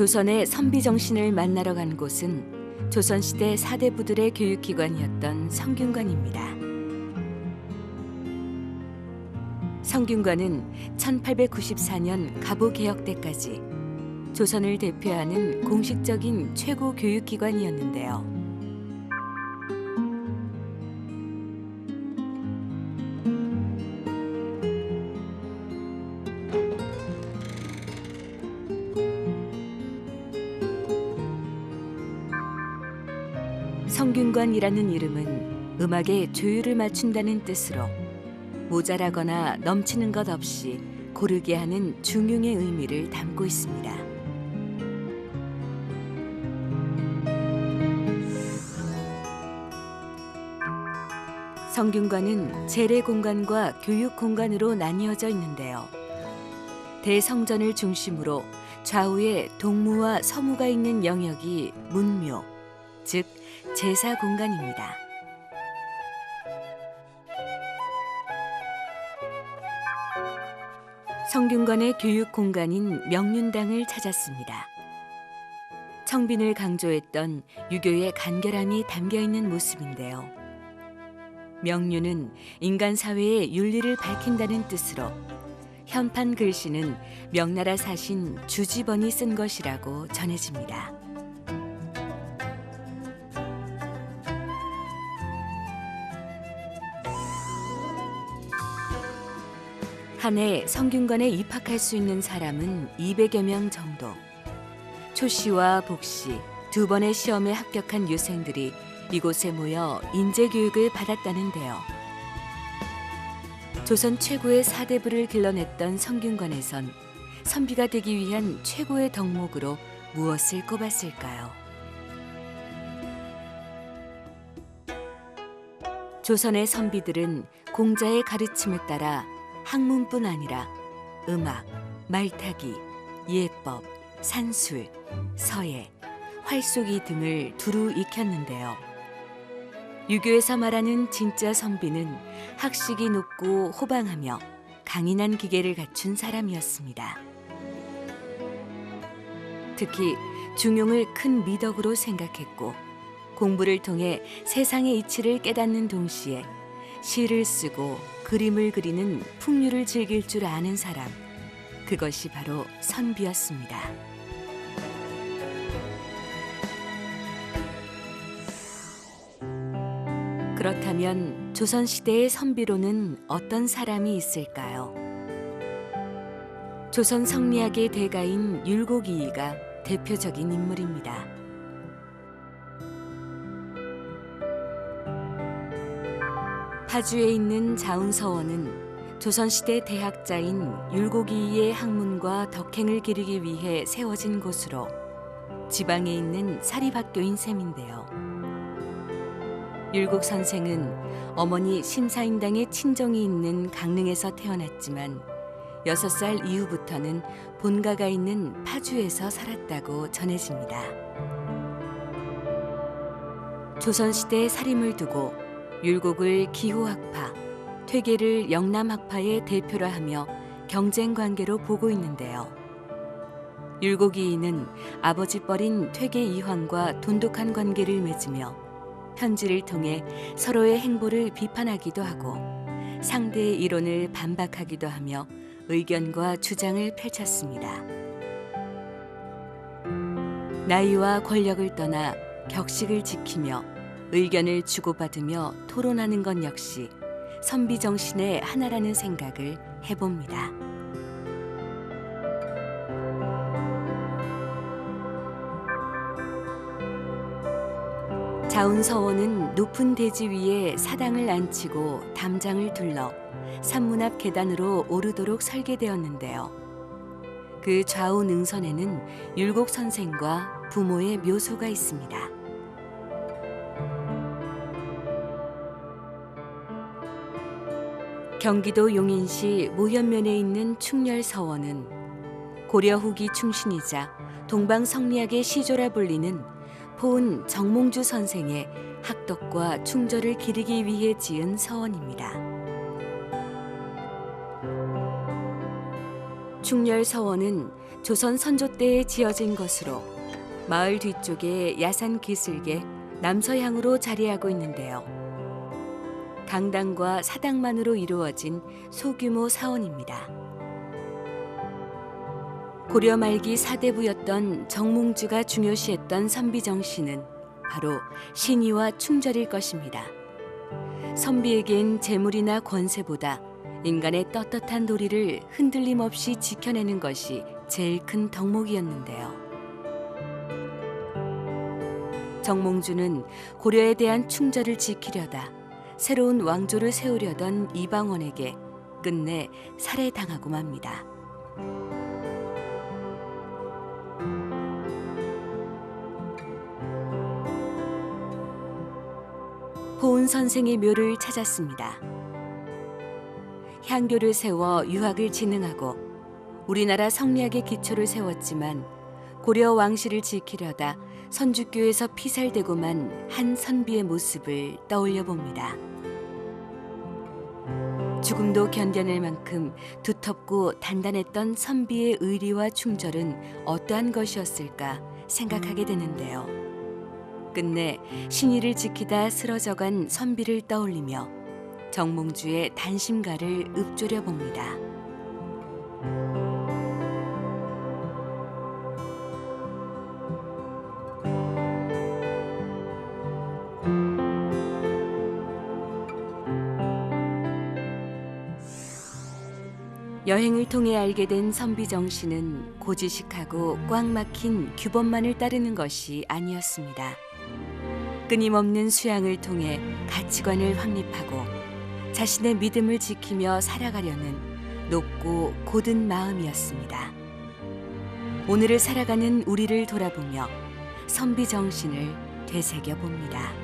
조선의 선비 정신을 만나러 간 곳은 조선시대 사대부들의 교육기관이었던 성균관입니다. 성균관은 1894년 갑오개혁 때까지 조선을 대표하는 공식적인 최고 교육기관이었는데요. 성균관이라는 이름은 음악에 조율을 맞춘다는 뜻으로 모자라거나 넘치는 것 없이 고르게 하는 중용의 의미를 담고 있습니다. 성균관은 재래공간과 교육공간으로 나뉘어져 있는데요. 대성전을 중심으로 좌우에 동무와 서무가 있는 영역이 문묘, 즉 제사 공간입니다. 성균관의 교육 공간인 명륜당을 찾았습니다. 청빈을 강조했던 유교의 간결함이 담겨 있는 모습인데요. 명륜은 인간 사회의 윤리를 밝힌다는 뜻으로 현판 글씨는 명나라 사신 주지번이 쓴 것이라고 전해집니다. 한 해 성균관에 입학할 수 있는 사람은 200여 명 정도. 초시와 복시 두 번의 시험에 합격한 유생들이 이곳에 모여 인재교육을 받았다는데요. 조선 최고의 사대부를 길러냈던 성균관에선 선비가 되기 위한 최고의 덕목으로 무엇을 꼽았을까요? 조선의 선비들은 공자의 가르침에 따라 학문뿐 아니라 음악, 말타기, 예법, 산술, 서예, 활쏘기 등을 두루 익혔는데요. 유교에서 말하는 진짜 선비는 학식이 높고 호방하며 강인한 기계를 갖춘 사람이었습니다. 특히 중용을 큰 미덕으로 생각했고 공부를 통해 세상의 이치를 깨닫는 동시에 시를 쓰고 그림을 그리는 풍류를 즐길 줄 아는 사람, 그것이 바로 선비였습니다. 그렇다면 조선시대의 선비로는 어떤 사람이 있을까요? 조선 성리학의 대가인 율곡이이가 대표적인 인물입니다. 파주에 있는 자운서원은 조선시대 대학자인 율곡이이의 학문과 덕행을 기르기 위해 세워진 곳으로 지방에 있는 사립학교인 셈인데요. 율곡 선생은 어머니 심사임당의 친정이 있는 강릉에서 태어났지만 6살 이후부터는 본가가 있는 파주에서 살았다고 전해집니다. 조선시대의 살림을 두고 율곡을 기호학파, 퇴계를 영남학파의 대표라 하며 경쟁 관계로 보고 있는데요. 율곡이이는 아버지 뻘인 퇴계 이황과 돈독한 관계를 맺으며 편지를 통해 서로의 행보를 비판하기도 하고 상대의 이론을 반박하기도 하며 의견과 주장을 펼쳤습니다. 나이와 권력을 떠나 격식을 지키며 의견을 주고받으며 토론하는 것 역시 선비 정신의 하나라는 생각을 해봅니다. 자운서원은 높은 대지 위에 사당을 앉히고 담장을 둘러 산문 앞 계단으로 오르도록 설계되었는데요. 그 좌우 능선에는 율곡 선생과 부모의 묘소가 있습니다. 경기도 용인시 모현면에 있는 충렬서원은 고려 후기 충신이자 동방성리학의 시조라 불리는 포은 정몽주 선생의 학덕과 충절을 기리기 위해 지은 서원입니다. 충렬서원은 조선 선조 때에 지어진 것으로 마을 뒤쪽에 야산 기슭에 남서향으로 자리하고 있는데요. 강당과 사당만으로 이루어진 소규모 사원입니다. 고려 말기 사대부였던 정몽주가 중요시했던 선비정신은 바로 신의와 충절일 것입니다. 선비에겐 재물이나 권세보다 인간의 떳떳한 도리를 흔들림 없이 지켜내는 것이 제일 큰 덕목이었는데요. 정몽주는 고려에 대한 충절을 지키려다 새로운 왕조를 세우려던 이방원에게 끝내 살해당하고 맙니다. 보은 선생의 묘를 찾았습니다. 향교를 세워 유학을 진흥하고 우리나라 성리학의 기초를 세웠지만 고려 왕실을 지키려다 선주교에서 피살되고만 한 선비의 모습을 떠올려 봅니다. 죽음도 견뎌낼 만큼 두텁고 단단했던 선비의 의리와 충절은 어떠한 것이었을까 생각하게 되는데요. 끝내 신의를 지키다 쓰러져간 선비를 떠올리며 정몽주의 단심가를 읊조려 봅니다. 여행을 통해 알게 된 선비정신은 고지식하고 꽉 막힌 규범만을 따르는 것이 아니었습니다. 끊임없는 수양을 통해 가치관을 확립하고 자신의 믿음을 지키며 살아가려는 높고 곧은 마음이었습니다. 오늘을 살아가는 우리를 돌아보며 선비정신을 되새겨 봅니다.